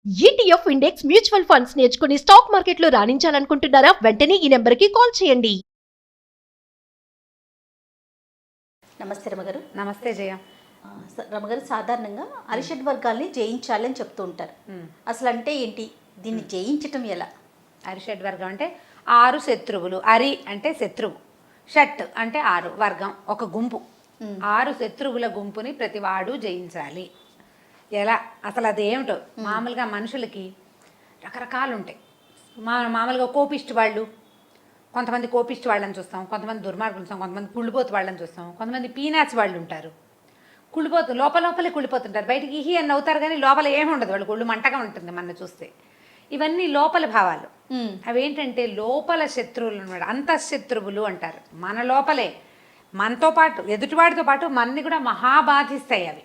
ETF index mutual funds నేర్చుకుని stock మార్కెట్లో రాణించాలనుకుంటున్నారా? వెంటనే ఈ నెంబర్కి కాల్ చేయండి. నమస్తే రమగారు. నమస్తే జయ. రమగారు, సాధారణంగా అరిషడ్ వర్గాల్ని జయించాలని చెప్తూ ఉంటారు. అసలు అంటే ఏంటి, దీన్ని జయించటం ఎలా? అరిషడ్ వర్గం అంటే 6 శత్రువులు. అరి అంటే శత్రువు, షట్ అంటే 6, వర్గం ఒక గుంపు. 6 శత్రువుల గుంపుని ప్రతివాడు జయించాలి. ఎలా అసలు అదేమిటో? మామూలుగా మనుషులకి రకరకాలు ఉంటాయి. మామూలుగా కోపిష్టి వాళ్ళు, కొంతమంది కోపిష్టి వాళ్ళని చూస్తాం, కొంతమంది దుర్మార్గులు చూస్తాం, కొంతమంది కుళ్ళిపోతు వాళ్ళని చూస్తాం, కొంతమంది పీనాచి వాళ్ళు ఉంటారు. కుళ్ళిపోతు లోపలే కుళ్ళిపోతుంటారు, బయటికి ఇహి అని అవుతారు కానీ లోపల ఏమి ఉండదు, వాళ్ళు కుళ్ళు మంటగా ఉంటుంది మన చూస్తే. ఇవన్నీ లోపల భావాలు. అవేంటంటే లోపల శత్రువులు అన్నమాట, అంతఃశత్రువులు అంటారు. మన లోపలే, మనతో పాటు ఎదుటివాడితో పాటు మనని కూడా మహాబాధిస్తాయి. అవి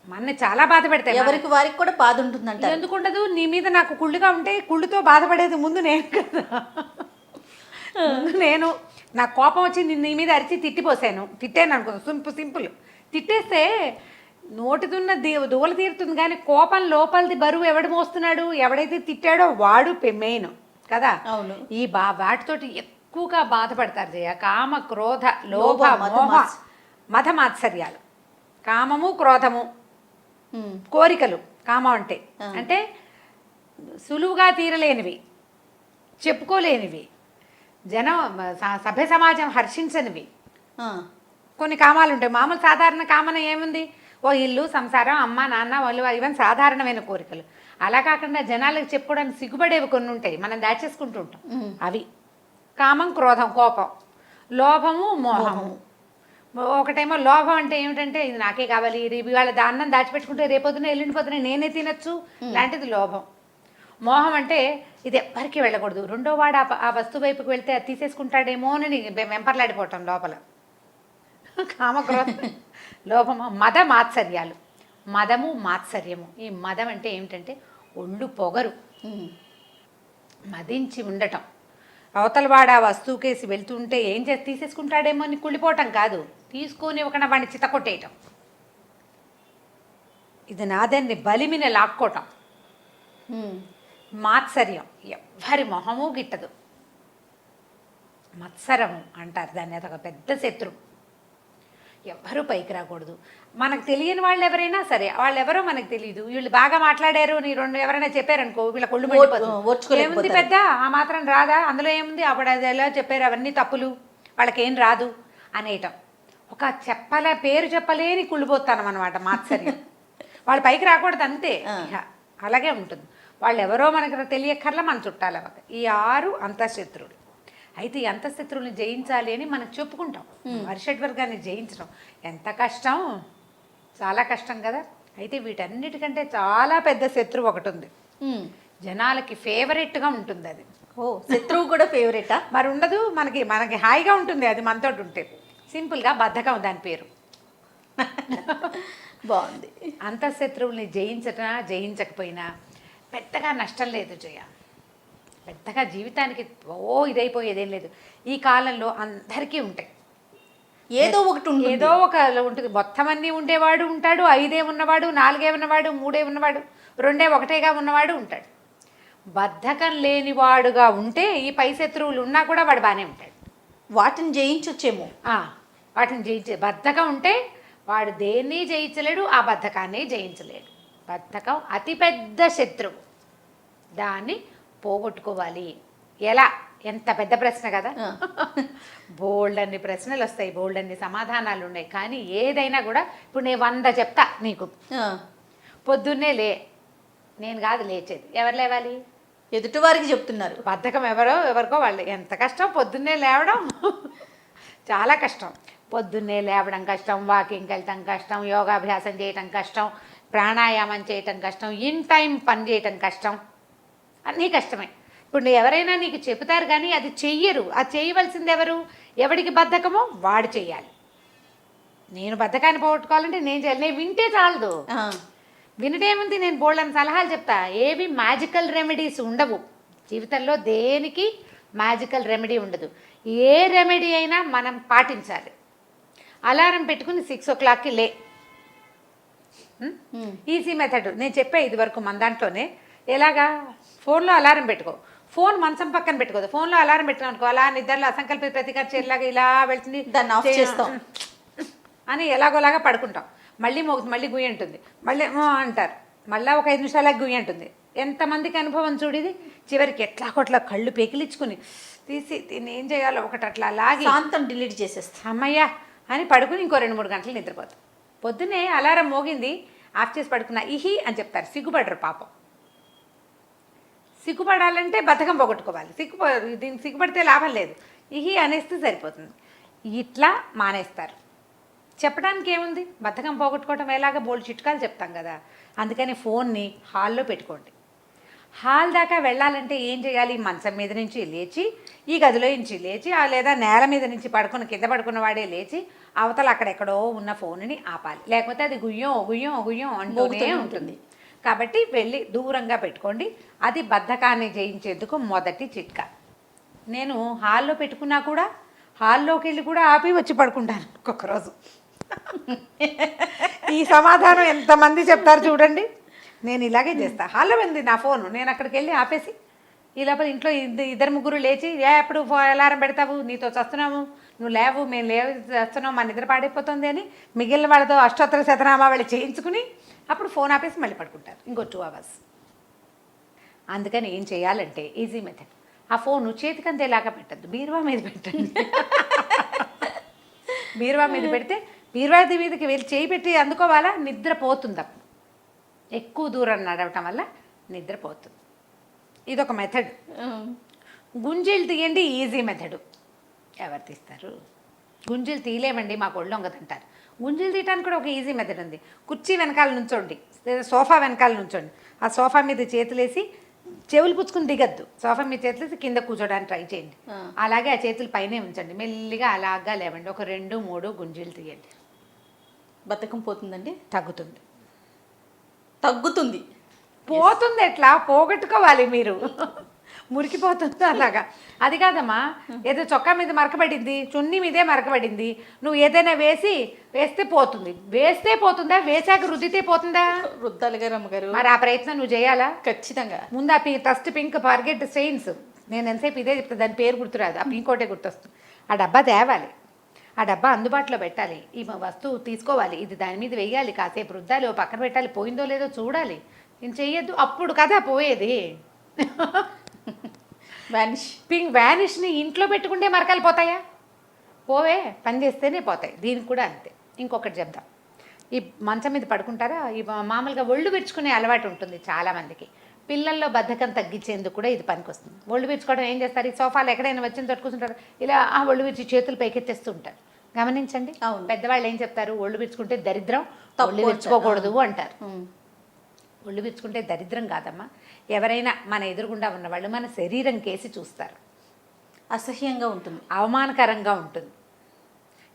మన చాలా బాధ పెడతాయి. ఎవరికి వారికి కూడా బాధ ఉంటుందంట. ఎందుకు ఉండదు? నీ మీద నాకు కుళ్ళుగా ఉంటే కుళ్ళుతో బాధపడేది ముందు నేను కదా. నేను నాకు కోపం వచ్చి నీ మీద అరిచి తిట్టాను అనుకో, సింపుల్. తిట్టేస్తే నోటిదున్న దూల తీరుతుంది, కానీ కోపం లోపలిది బరువు ఎవడు మోస్తున్నాడు? ఎవడైతే తిట్టాడో వాడు మెయిన్ కదా. అవును. ఈ వాటితోటి ఎక్కువగా బాధపడతారు జయ. కామ, క్రోధ, లోభ, మోహ, మద మాత్సర్యాలు. కామము, క్రోధము, కోరికలు. కామం అంటే సులువుగా తీరలేనివి, చెప్పుకోలేనివి, సభ్య సమాజం హర్షించనివి కొన్ని కామాలు ఉంటాయి. మామూలు సాధారణ కామన ఏముంది? ఓ ఇల్లు, సంసారం, అమ్మ, నాన్న, వాళ్ళు, ఇవన్నీ సాధారణమైన కోరికలు. అలా కాకుండా జనాలకు చెప్పుకోవడానికి సిగ్గుపడేవి కొన్ని ఉంటాయి, మనం దాచేసుకుంటూ ఉంటాం. అవి కామం, క్రోధం, కోపం, లోభము, మోహము. ఒకటేమో లోభం అంటే ఏమిటంటే ఇది నాకే కావాలి, ఇవాళ అన్నం దాచిపెట్టుకుంటే రేపొద్దున ఎల్లుండిపోతున్నా నేనే తినచ్చు, లాంటిది లోభం. మోహం అంటే ఇది ఎవ్వరికి వెళ్ళకూడదు, రెండో వాడు ఆ వస్తువు వైపుకి వెళ్తే అది తీసేసుకుంటాడేమో అని వెంపర్లాడిపోవటం లోపల. కామక్రోధ, లోభము, మద మాత్సర్యాలు. మదము, మాత్సర్యము. ఈ మదం అంటే ఏమిటంటే ఒళ్ళు పొగరు, మదించి ఉండటం. అవతలవాడు ఆ వస్తువుకేసి వెళ్తుంటే ఏం చేసి తీసేసుకుంటాడేమో అని కుళ్ళిపోవటం కాదు, తీసుకొని ఒకన వాడిని చితకొట్టేయటం. ఇది నాదన్ని బలిమిన లాక్కోవటం. మాత్సర్యం, ఎవ్వరి మొహము గిట్టదు. మత్సరము అంటారు దాన్ని, అదొక పెద్ద శత్రువు. ఎవ్వరూ పైకి రాకూడదు. మనకు తెలియని వాళ్ళు ఎవరైనా సరే, వాళ్ళు ఎవరో మనకు తెలియదు, వీళ్ళు బాగా మాట్లాడారు నీ రెండు ఎవరైనా చెప్పారనుకో, వీళ్ళ కొళ్ళు మండిపోతుంది. ఏముంది పెద్ద, ఆ మాత్రం రాదా, అందులో ఏముంది, అప్పుడు అది ఎలా చెప్పారు, అవన్నీ తప్పులు, వాళ్ళకేం రాదు అనేయటం. ఒక పేరు చెప్పలేని కుళ్ళిపోతానం అనమాట మాత్సర్యం. వాళ్ళు పైకి రాకూడదు అంతే, అలాగే ఉంటుంది. వాళ్ళు ఎవరో మనకు తెలియక్కర్లా, మన చుట్టాల. ఈ 6 అంతఃశత్రువులు. అయితే ఈ అంతఃశత్రువుని జయించాలి అని మనం చెప్పుకుంటాం. అరిషడ్ వర్గాన్ని జయించడం ఎంత కష్టం, చాలా కష్టం కదా. అయితే వీటన్నిటికంటే చాలా పెద్ద శత్రువు ఒకటి ఉంది, జనాలకి ఫేవరెట్గా ఉంటుంది అది. శత్రువు కూడా ఫేవరెటా? మరి ఉండదు, మనకి హాయిగా ఉంటుంది అది మనతో ఉంటే. సింపుల్గా బద్ధకం దాని పేరు. బాగుంది. అంతఃశత్రువుల్ని జయించకపోయినా పెద్దగా నష్టం లేదు జయ. పెద్దగా జీవితానికి ఇదైపోయేదేం లేదు. ఈ కాలంలో అందరికీ ఉంటాయి, ఏదో ఒక ఉంటుంది. మొత్తం అన్నీ ఉండేవాడు ఉంటాడు, 5 ఉన్నవాడు, 4 ఉన్నవాడు, 3 ఉన్నవాడు, 2 1గా ఉన్నవాడు ఉంటాడు. బద్ధకం లేనివాడుగా ఉంటే ఈ పై శత్రువులు ఉన్నా కూడా వాడు బాగానే ఉంటాడు. వాటిని జయించొచ్చేమో. వాటిని బద్ధకం ఉంటే వాడు దేన్ని జయించలేడు, ఆ బద్ధకాన్ని జయించలేడు. బద్ధకం అతిపెద్ద శత్రువు, దాన్ని పోగొట్టుకోవాలి. ఎలా? ఎంత పెద్ద ప్రశ్న కదా. బోల్డ్ అన్ని ప్రశ్నలు వస్తాయి, బోల్డ్ అన్ని సమాధానాలు ఉన్నాయి. కానీ ఏదైనా కూడా ఇప్పుడు నేను 100 చెప్తా నీకు. పొద్దున్నే నేను కాదు లేచేది, ఎవరు లేవాలి? ఎదుటివారికి చెప్తున్నారు. బద్ధకం ఎవరికో వాళ్ళు. ఎంత కష్టం పొద్దున్నే లేవడం, చాలా కష్టం. పొద్దున్నే లేవడం కష్టం, వాకింగ్కి వెళ్ళటం కష్టం, యోగాభ్యాసం చేయటం కష్టం, ప్రాణాయామం చేయటం కష్టం, ఇన్ టైం పని చేయటం కష్టం, అన్నీ కష్టమే. ఇప్పుడు ఎవరైనా నీకు చెబుతారు కానీ అది చెయ్యరు. అది చేయవలసింది ఎవరు? ఎవడికి బద్ధకమో వాడు చెయ్యాలి. నేను బద్ధకాన్ని పోగొట్టుకోవాలంటే నేను చేయాలి. నేను వింటే చాలదు, వినటేముంది, నేను బోల్డని సలహాలు చెప్తా. ఏవి మ్యాజికల్ రెమెడీస్ ఉండవు జీవితంలో, దేనికి మ్యాజికల్ రెమెడీ ఉండదు. ఏ రెమెడీ అయినా మనం పాటించాలి. అలారం పెట్టుకుని 6 o'clockకి ఈజీ మెథడ్ నేను చెప్పే ఇది వరకు మన దాంట్లోనే ఎలాగా ఫోన్లో అలారం పెట్టుకో, ఫోన్ మంచం పక్కన పెట్టుకోదు, ఫోన్లో అలారం పెట్టినాం అనుకో అలా నిద్రలో అసంకల్పిత ప్రతికార చర్యలాగా ఇలా వెళ్తుంది, దాన్ని ఆఫ్ చేస్తాం అని ఎలాగోలాగా పడుకుంటాం. మళ్ళీ మోగుతుంది, మళ్ళీ గుయ్యి ఉంటుంది, మళ్ళీ అంటారు, మళ్ళీ ఒక 5 నిమిషాలకు గుయ్యి ఉంటుంది. ఎంతమందికి అనుభవం చూడిది. చివరికి ఎట్లా కొట్లా కళ్ళు పెకిలించుకుని తీసి దీన్ని ఏం చేయాలో ఒకటి అట్లా లాగి శాంతం డిలీట్ చేసేస్తాం. అమ్మయ్యా అని పడుకుని ఇంకో 2-3 గంటలు నిద్రపోతాం. పొద్దున్నే అలారం మోగింది ఆఫ్ చేసి పడుకున్నా ఇహి అని చెప్తారు. సిగ్గుపడరు పాపం. సిగ్గుపడాలంటే బద్ధకం పోగొట్టుకోవాలి. దీనికి సిగ్గుపడితే లాభం లేదు. ఇహి అనేస్తే సరిపోతుంది. ఇట్లా మానేస్తారు. చెప్పడానికి ఏముంది, బద్ధకం పోగొట్టుకోవటం ఎలాగ బోల్డ్ చిట్కాలు చెప్తాం కదా. అందుకని ఫోన్ని హాల్లో పెట్టుకోండి. హాల్ దాకా వెళ్ళాలంటే ఏం చేయాలి, మంచం మీద నుంచి లేచి ఈ గదిలో నుంచి లేచి లేదా నేల మీద నుంచి కింద పడుకున్న వాడే లేచి అవతల అక్కడెక్కడో ఉన్న ఫోన్ని ఆపాలి. లేకపోతే అది గుయ్యం గుయ్యం గుయ్యం అంటూనే ఉంటుంది. కాబట్టి వెళ్ళి దూరంగా పెట్టుకోండి. అది బద్ధకాన్ని జయించేందుకు మొదటి చిట్కా. నేను హాల్లో పెట్టుకున్నా కూడా హాల్లోకి వెళ్ళి కూడా ఆపి వచ్చి పడుకుంటాను ఒక్కొక్కరోజు. ఈ సమాధానం ఎంతమంది చెప్తారు చూడండి. నేను ఇలాగే చేస్తా. హాల్లో ఉంది నా ఫోను, నేను అక్కడికి వెళ్ళి ఆపేసి ఈ లోపల ఇంట్లో 2-3 లేచి ఎప్పుడు అలారం పెడతావు, నీతో చస్తున్నాము, నువ్వు లేవు, మేము లేవు చేస్తున్నావు, మా నిద్ర పాడైపోతుంది అని మిగిలిన వాళ్ళతో అష్టోత్తర శతనామావళి చేయించుకుని అప్పుడు ఫోన్ ఆపేసి మళ్ళీ పడుకుంటారు ఇంకో 2 hours. అందుకని ఏం చేయాలంటే ఈజీ మెథడ్, ఆ ఫోను చేతికంతేలాగా పెట్టద్దు, బీరువా మీద పెట్టండి. బీరువా మీద పెడితే బీరువా మీదకి వెళ్ళి చేయి పెట్టి అందుకోవాలా, నిద్రపోతుంది. అప్పుడు ఎక్కువ దూరం నడవటం వల్ల నిద్రపోతుంది. ఇదొక మెథడ్. గుంజీలు తీయండి, ఈజీ మెథడు. ఎవరు తీస్తారు? గుంజీలు తీయలేమండి, మాకు ఒళ్ళు వంగదంటారు. గుంజీలు తీయడానికి కూడా ఒక ఈజీ మెథడ్ ఉంది. కుర్చీ వెనకాల నుంచోండి లేదా సోఫా వెనకాల నుంచోండి. ఆ సోఫా మీద చేతులేసి చెవులు పుచ్చుకుని దిగద్దు, సోఫా మీద చేతులేసి కింద కూర్చోడానికి ట్రై చేయండి. అలాగే ఆ చేతులు పైనే ఉంచండి, మెల్లిగా అలాగా లేవండి. ఒక 2-3 గుంజీలు తీయండి. బద్ధకం పోతుందండి? తగ్గుతుంది. తగ్గుతుంది పోతుంది. ఎట్లా పోగొట్టుకోవాలి మీరు, మురికిపోతుంది అలాగా. అది కాదమ్మా, ఏదో చొక్కా మీద మరకబడింది, చున్నీ మీదే మరకబడింది, నువ్వు ఏదైనా వేస్తే పోతుంది. వేస్తే పోతుందా, వేసాక రుద్దితే పోతుందా? రుద్దాలి గారు అమ్మగారు. మరి ఆ ప్రయత్నం నువ్వు చేయాలా? ఖచ్చితంగా. ముందు ఆ టస్ట్ పింక్ ఫర్గెట్ స్టెయిన్స్, నేను ఎంతసేపు ఇదే చెప్తా, దాని పేరు గుర్తురాదు, ఆ పింక్ ఒకటే గుర్తొస్తుంది. ఆ డబ్బా తేవాలి, ఆ డబ్బా అందుబాటులో పెట్టాలి, ఈ వస్తువు తీసుకోవాలి, ఇది దాని మీద వేయాలి, కాసేపు రుద్దాలి, ఓ పక్కన పెట్టాలి, పోయిందో లేదో చూడాలి. నేను చెయ్యొద్దు, అప్పుడు కదా పోయేది. వ్యానిష్ని ఇంట్లో పెట్టుకుంటే మరకలు పోతాయా? పోవే, పని చేస్తేనే పోతాయి. దీనికి కూడా అంతే. ఇంకొకటి చెప్దాం, ఈ మంచం మీద పడుకుంటారా, ఈ మామూలుగా ఒళ్ళు విరుచుకునే అలవాటు ఉంటుంది చాలామందికి. పిల్లల్లో బద్ధకం తగ్గించేందుకు కూడా ఇది పనికొస్తుంది. ఒళ్ళు విరుచుకోవడం ఏం చేస్తారు, ఈ సోఫాలు ఎక్కడైనా వచ్చిన తోట కూర్చుంటారు, ఇలా ఆ ఒళ్ళు విరిచి చేతులు పైకెత్తేస్తూ ఉంటారు. గమనించండి, పెద్దవాళ్ళు ఏం చెప్తారు, ఒళ్ళు విరుచుకుంటే దరిద్రం, ఒళ్ళు విరుచుకోకూడదు అంటారు. ఒళ్ళు విరుచుకుంటే దరిద్రం కాదమ్మా. ఎవరైనా మన ఎదురుగుండా ఉన్నవాళ్ళు మన శరీరం కేసి చూస్తారు, అసహ్యంగా ఉంటుంది, అవమానకరంగా ఉంటుంది.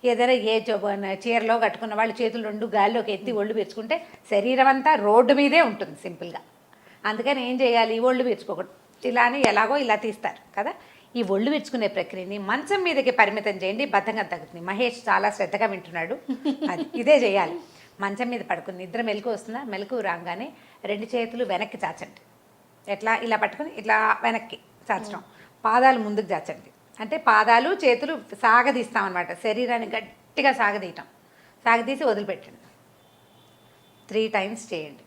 ఏదైనా చీరలో కట్టుకున్న వాళ్ళు చేతులు 2 గాల్లోకి ఎత్తి ఒళ్ళు విరుచుకుంటే శరీరం అంతా రోడ్డు మీదే ఉంటుంది సింపుల్గా. అందుకని ఏం చేయాలి, ఒళ్ళు విరుచుకోకూడదు. ఇలా అని ఎలాగో ఇలా తీస్తారు కదా. ఈ ఒళ్ళు విరుచుకునే ప్రక్రియని మంచం మీదకి పరిమితం చేయండి, బద్ధకం తగ్గుతుంది. మహేష్ చాలా శ్రద్ధగా వింటున్నాడు. అది ఇదే చేయాలి. మంచం మీద పడుకుని నిద్ర మెలకు వస్తుందా, మెలకు రాగానే 2 చేతులు వెనక్కి చాచండి. ఎట్లా, ఇలా పట్టుకుని ఇట్లా వెనక్కి చాచడం, పాదాలు ముందుకు చాచండి. అంటే పాదాలు చేతులు సాగదీస్తామన్నమాట, శరీరాన్ని గట్టిగా సాగదీయటం. సాగదీసి వదిలిపెట్టండి. 3 times చేయండి.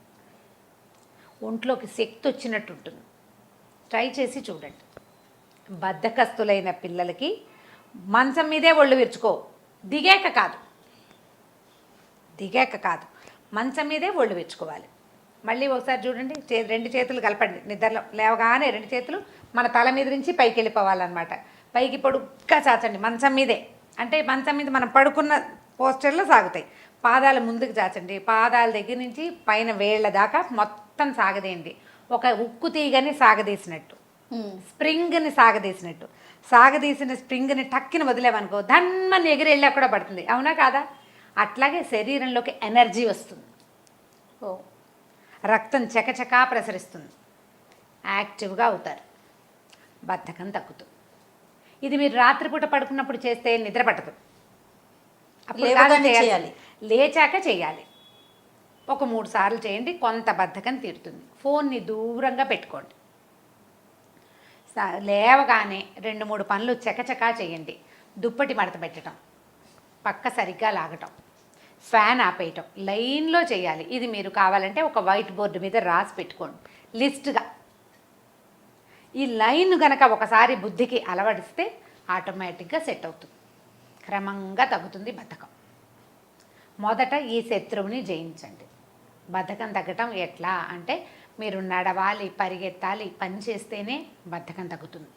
ఒంట్లోకి శక్తి వచ్చినట్టు ఉంటుంది. ట్రై చేసి చూడండి. బద్ధకస్తులైన పిల్లలకి మంచం మీదే ఒళ్ళు విరుచుకో, దిగాక కాదు, మంచం మీదే ఒళ్ళు విరుచుకోవాలి. మళ్ళీ ఒకసారి చూడండి, 2 చేతులు కలపండి. నిద్రలో లేవగానే 2 చేతులు మన తల మీద నుంచి పైకి వెళ్ళిపోవాలన్నమాట. పైకి పొడుగ్గా చాచండి మంచం మీదే. అంటే మంచం మీద మనం పడుకున్న పోస్చర్లో సాగుతాయి. పాదాలు ముందుకు చాచండి. పాదాల దగ్గర నుంచి పైన వేళ్ల దాకా మొత్తం సాగదీయండి. ఒక ఉక్కు తీగని సాగదీసినట్టు, స్ప్రింగ్ని సాగదీసినట్టు. సాగదీసిన స్ప్రింగ్ని టక్కిన వదిలేవనుకో ధన్మని ఎగిరి వెళ్ళి అక్కడ పడుతుంది. అవునా కాదా? అట్లాగే శరీరంలోకి ఎనర్జీ వస్తుంది, రక్తం చకచకా ప్రసరిస్తుంది, యాక్టివ్గా అవుతారు, బద్ధకం తగ్గుతుంది. ఇది మీరు రాత్రిపూట పడుకున్నప్పుడు చేస్తే నిద్ర పట్టదు, అప్పుడు చేయాలి, లేచాక చేయాలి. ఒక 3 సార్లు చేయండి, కొంత బద్ధకం తీరుతుంది. ఫోన్ని దూరంగా పెట్టుకోండి. లేవగానే 2-3 పనులు చకచకా చేయండి. దుప్పటి మడత పెట్టడం, పక్క సరిగ్గా లాగటం, ఫ్యాన్ ఆపేయటం లైన్లో చేయాలి. ఇది మీరు కావాలంటే ఒక వైట్ బోర్డు మీద రాసి పెట్టుకోండి లిస్ట్గా. ఈ లైన్ గనక ఒకసారి బుద్ధికి అలవడిస్తే ఆటోమేటిక్గా సెట్ అవుతుంది, క్రమంగా తగ్గుతుంది బద్ధకం. మొదట ఈ శత్రువుని జయించండి. బద్ధకం తగ్గటం ఎట్లా అంటే మీరు నడవాలి, పరిగెత్తాలి, పని చేస్తేనే బద్ధకం తగ్గుతుంది.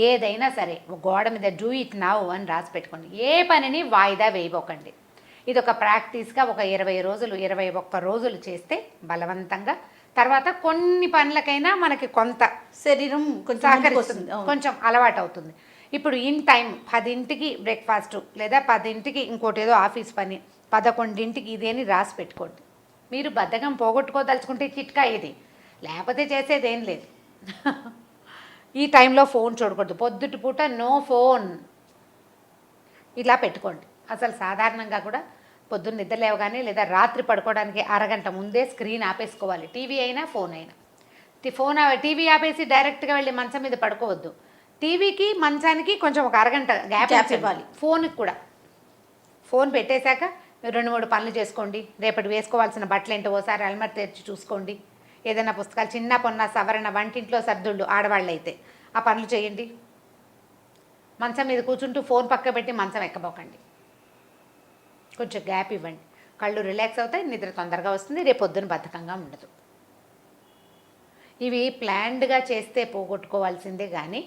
ఏదైనా సరే ఒక గోడ మీద డూ ఇట్ నౌ అని రాసి పెట్టుకోండి. ఏ పనిని వాయిదా వేయబోకండి. ఇది ఒక ప్రాక్టీస్గా ఒక 20 రోజులు 21 రోజులు చేస్తే బలవంతంగా తర్వాత కొన్ని పనులకైనా మనకి కొంత శరీరం కొంచెం సహకరిస్తుంది, కొంచెం అలవాటు అవుతుంది. ఇప్పుడు ఇన్ టైం 10ంటికి బ్రేక్ఫాస్టు లేదా 10ంటికి ఇంకోటి ఏదో ఆఫీస్ పని, 11ంటికి ఇదేని రాసి పెట్టుకోండి. మీరు బద్ధకం పోగొట్టుకోదలుచుకుంటే చిట్కా ఇది, లేకపోతే చేసేది ఏం లేదు. ఈ టైంలో ఫోన్ చూడకూడదు, పొద్దుటి పూట నో ఫోన్ ఇలా పెట్టుకోండి. అసలు సాధారణంగా కూడా పొద్దున్న నిద్ర లేవగానే లేదా రాత్రి పడుకోవడానికి అరగంట ముందే స్క్రీన్ ఆపేసుకోవాలి. టీవీ అయినా ఫోన్ అయినా. టీవీ ఆపేసి డైరెక్ట్గా వెళ్ళి మంచం మీద పడుకోవద్దు. టీవీకి మంచానికి కొంచెం ఒక అరగంట గ్యాప్ ఇవ్వాలి. ఫోన్కి కూడా ఫోన్ పెట్టేశాక 2-3 పనులు చేసుకోండి. రేపటి వేసుకోవాల్సిన బట్టలు ఏంటో ఓసారి అల్మర్ తెరిచి చూసుకోండి. ఏదైనా పుస్తకాలు చిన్న పొన్న సవరణ, వంటింట్లో సర్దుళ్ళు ఆడవాళ్ళు అయితే ఆ పనులు చేయండి. మంచం మీద కూర్చుంటూ ఫోన్ పక్క పెట్టి మంచం ఎక్కబోకండి. కొంచెం గ్యాప్ ఇవ్వండి. కళ్ళు రిలాక్స్ అవుతాయి, నిద్ర తొందరగా వస్తుంది, రేపు పొద్దున బద్ధకంగా ఉండదు. ఇవి ప్లాన్డ్గా చేస్తే పోగొట్టుకోవాల్సిందే కానీ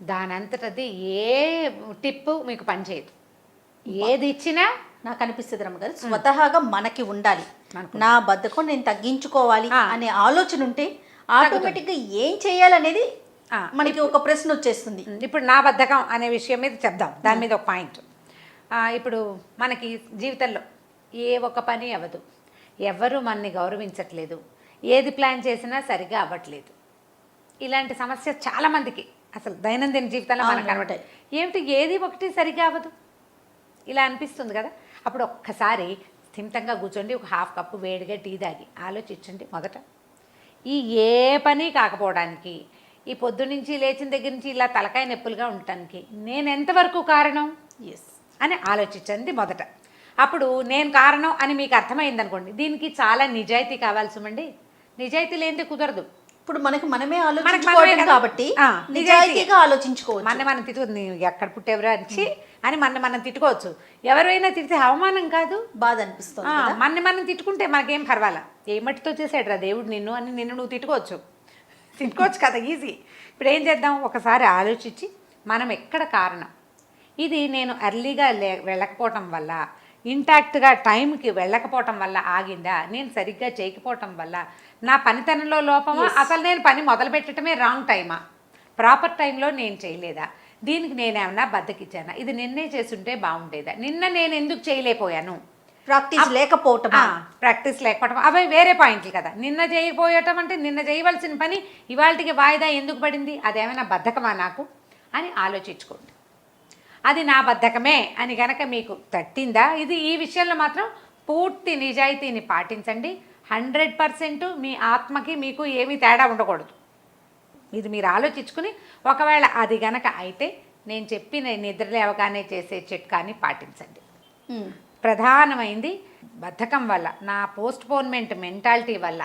దానంతటది ఏ టిప్పు మీకు పనిచేయదు. ఏది ఇచ్చినా నాకు అనిపిస్తుంది రమ్మగారు, స్వతహాగా మనకి ఉండాలి. నా బద్ధకం నేను తగ్గించుకోవాలి అనే ఆలోచన ఉంటే ఆటోమేటిక్గా ఏం చేయాలనేది మనకి ఒక ప్రశ్న వచ్చేస్తుంది. ఇప్పుడు నా బద్ధకం అనే విషయం మీద చెప్దాం. దాని మీద ఒక పాయింట్. ఇప్పుడు మనకి జీవితంలో ఏ ఒక పని అవ్వదు, ఎవరు మనని గౌరవించట్లేదు, ఏది ప్లాన్ చేసినా సరిగా అవ్వట్లేదు. ఇలాంటి సమస్య చాలామందికి అసలు దైనందిన జీవితంలో మనకు కనబడతాయి. ఏమిటి ఏది ఒకటి సరిగా అవ్వదు ఇలా అనిపిస్తుంది కదా. అప్పుడు ఒక్కసారి స్థిమితంగా కూర్చోండి, ఒక 1/2 కప్పు వేడిగా టీ తాగి ఆలోచించండి. మొదట ఈ ఏ పని కాకపోవడానికి, ఈ పొద్దునుంచి లేచిన దగ్గర నుంచి ఇలా తలకాయ నొప్పులుగా ఉండటానికి నేను ఎంతవరకు కారణం అని ఆలోచించండి మొదట. అప్పుడు నేను కారణం అని మీకు అర్థమైంది అనుకోండి, దీనికి చాలా నిజాయితీ కావాలి సుమండి. నిజాయితీ లేనిదే కుదరదు. ఇప్పుడు మనమే ఆలోచించుకోవడం కాబట్టి నిజాయితీగా ఆలోచించుకోవచ్చు. మనం తిట్టుకుంది ఎక్కడ పుట్టేవరా అని మనం తిట్టుకోవచ్చు. ఎవరైనా తిడితే అవమానం కాదు, బాధ అనిపిస్తుంది. మనం తిట్టుకుంటే మనకేం పర్వాలా, ఏ మట్టితో చేసాడు రా దేవుడు నిన్ను అని నిన్ను నువ్వు తిట్టుకోవచ్చు కదా, ఈజీ. ఇప్పుడు ఏం చేద్దాం, ఒకసారి ఆలోచించి మనం ఎక్కడ కారణం, ఇది నేను ఎర్లీగా వెళ్ళకపోవటం వల్ల, ఇంటాక్ట్గా టైంకి వెళ్ళకపోవటం వల్ల ఆగిందా, నేను సరిగ్గా చేయకపోవటం వల్ల, నా పనితనంలో లోపమా, అసలు నేను పని మొదలు పెట్టడమే రాంగ్ టైమా, ప్రాపర్ టైంలో నేను చేయలేదా, దీనికి నేనేమన్నా బద్దకిచ్చానా, ఇది నిన్నే చేసుంటే బాగుండేదా, నిన్న నేను ఎందుకు చేయలేకపోయాను, ప్రాక్టీస్ లేకపోవటం అవి వేరే పాయింట్లు కదా. నిన్న చేయకపోయటం అంటే నిన్న చేయవలసిన పని ఇవాళకి వాయిదా ఎందుకు పడింది, అదేమైనా బద్ధకమా నాకు అని ఆలోచించుకోండి. అది నా బద్ధకమే అని గనక మీకు తట్టిందా, ఇది ఈ విషయంలో మాత్రం పూర్తి నిజాయితీని పాటించండి. 100% మీ ఆత్మకి మీకు ఏమీ తేడా ఉండకూడదు. ఇది మీరు ఆలోచించుకుని ఒకవేళ అది గనక అయితే నేను చెప్పిన నిద్ర లేవగానే చేసే చిట్కాని పాటించండి. ప్రధానమైంది బద్ధకం వల్ల, నా పోస్ట్పోన్మెంట్ మెంటాలిటీ వల్ల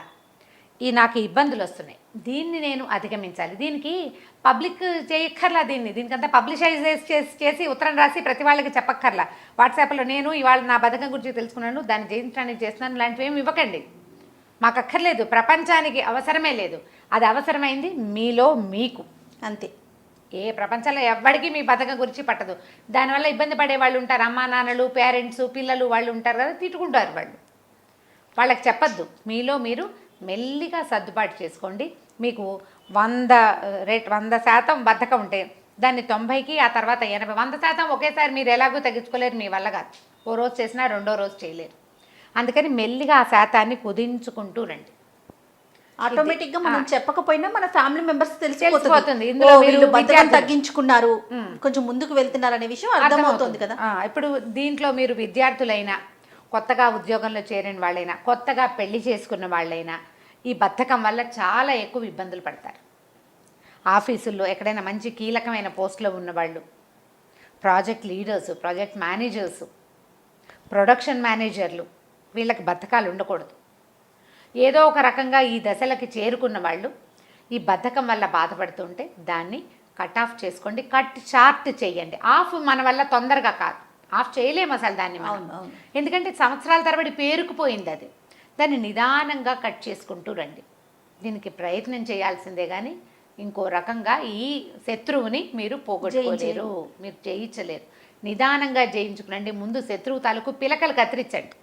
నాకు ఇబ్బందులు వస్తున్నాయి, దీన్ని నేను అధిగమించాలి. దీనికి పబ్లిక్ చేయక్కర్లా, దీనికంతా పబ్లిషైజ్ చేసి ఉత్తరం రాసి ప్రతి వాళ్ళకి చెప్పక్కర్లా. వాట్సాప్లో నేను ఇవాళ నా బద్ధకం గురించి తెలుసుకున్నాను, దాన్ని జయించడానికి చేస్తున్నాను లాంటివి ఏమి ఇవ్వకండి. మాకు అక్కర్లేదు, ప్రపంచానికి అవసరమే లేదు. అది అవసరమైంది మీలో మీకు అంతే. ఏ ప్రపంచంలో ఎవ్వడికి మీ బద్ధకం గురించి పట్టదు. దానివల్ల ఇబ్బంది పడే వాళ్ళు ఉంటారు, అమ్మా నాన్నలు, పేరెంట్స్, పిల్లలు వాళ్ళు ఉంటారు కదా, తిట్టుకుంటారు వాళ్ళు. వాళ్ళకి చెప్పద్దు. మీలో మీరు మెల్లిగా సర్దుబాటు చేసుకోండి. మీకు 100% బద్ధకం ఉంటే దాన్ని 90కి, ఆ తర్వాత 80, 100% ఒకేసారి మీరు ఎలాగో తగ్గించుకోలేరు, మీ వల్ల కాదు. ఓ రోజు చేసినా రెండో రోజు చేయలేరు. అందుకని మెల్లిగా ఆ శాతాన్ని కుదించుకుంటూ రండి. ఆటోమేటిక్గా మనం చెప్పకపోయినా మన ఫ్యామిలీ మెంబర్స్ తెలిసిపోతుంది, ఇందులో వీళ్ళు బద్ధకం తగ్గించుకున్నారు, కొంచెం ముందుకు వెళ్తున్నారు అనే విషయం అర్థమవుతుంది కదా. ఇప్పుడు దీంట్లో మీరు విద్యార్థులైనా కొత్తగా ఉద్యోగంలో చేరిన వాళ్ళైనా కొత్తగా పెళ్లి చేసుకున్న వాళ్ళైనా ఈ బద్ధకం వల్ల చాలా ఎక్కువ ఇబ్బందులు పడతారు. ఆఫీసుల్లో ఎక్కడైనా మంచి కీలకమైన పోస్టులో ఉన్నవాళ్ళు, project leaders, project managers, production మేనేజర్లు, వీళ్ళకి బద్ధకాలు ఉండకూడదు. ఏదో ఒక రకంగా ఈ దశలకి చేరుకున్న వాళ్ళు ఈ బద్ధకం వల్ల బాధపడుతుంటే దాన్ని కట్ ఆఫ్ చేసుకోండి, కట్ చార్ట్ చేయండి. ఆఫ్ మన వల్ల తొందరగా కాదు, ఆఫ్ చేయలేము అసలు దాన్ని మనం. ఎందుకంటే సంవత్సరాల తరబడి పేరుకుపోయింది అది. దాన్ని నిదానంగా కట్ చేసుకుంటూ రండి. దీనికి ప్రయత్నం చేయాల్సిందే కానీ ఇంకో రకంగా ఈ శత్రువుని మీరు పోగొట్టుకోలేరు, మీరు జయించలేరు. నిదానంగా జయించుకునండి. ముందు శత్రువు తాలూకు పిలకలు కత్తిరించండి,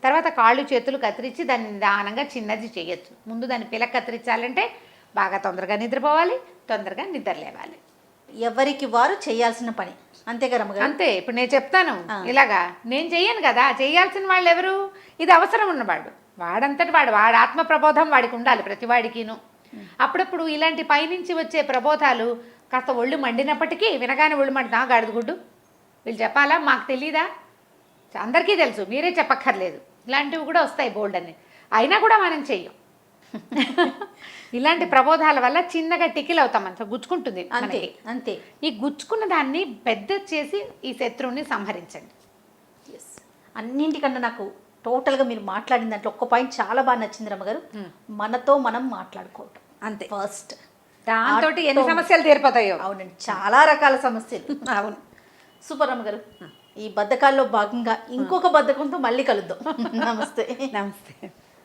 తర్వాత కాళ్ళు చేతులు కత్తిరించి దాన్ని నిదానంగా చిన్నది చేయొచ్చు. ముందు దాన్ని పిలక కత్తిరించాలంటే బాగా తొందరగా నిద్రపోవాలి, తొందరగా నిద్ర లేవాలి. ఎవరికి వారు చేయాల్సిన పని, అంతే కదా రమ్మగారు? అంతే. ఇప్పుడు నేను చెప్తాను ఇలాగా, నేను చెయ్యను కదా, చేయాల్సిన వాళ్ళు ఎవరు? ఇది అవసరం ఉన్నవాడు, వాడంతటి వాడు, వాడి ఆత్మ ప్రబోధం వాడికి ఉండాలి ప్రతి వాడికిను. అప్పుడప్పుడు ఇలాంటి పైనుంచి వచ్చే ప్రబోధాలు కాస్త ఒళ్ళు మండినప్పటికీ వినగానే ఒళ్ళు మండుతా గాడిదగుడ్డు వీళ్ళు చెప్పాలా, మాకు తెలీదా? అందరికీ తెలుసు, మీరే చెప్పక్కర్లేదు. ఇలాంటివి కూడా వస్తాయి బోల్డ్ అని, అయినా కూడా మనం చెయ్యం. ఇలాంటి ప్రబోధాల వల్ల చిన్నగా టికిల్ అవుతాం, అంత గుచ్చుకుంటుంది అంతే అంతే. ఈ గుచ్చుకున్న దాన్ని పెద్ద చేసి ఈ శత్రువుని సంహరించండి. అన్నింటికన్నా నాకు టోటల్గా మీరు మాట్లాడిన దాంట్లో ఒక్క పాయింట్ చాలా బాగా నచ్చింది రమ్మగారు, మనతో మనం మాట్లాడుకోవటం. అంతే ఫస్ట్ దాంతో ఎన్ని సమస్యలు తీరిపోతాయో. అవునండి, చాలా రకాల సమస్యలు. అవును, సూపర్ రమ్మగారు. ఈ బద్ధకాల్లో భాగంగా ఇంకొక బద్ధకంతో మళ్ళీ కలుద్దాం. నమస్తే. నమస్తే.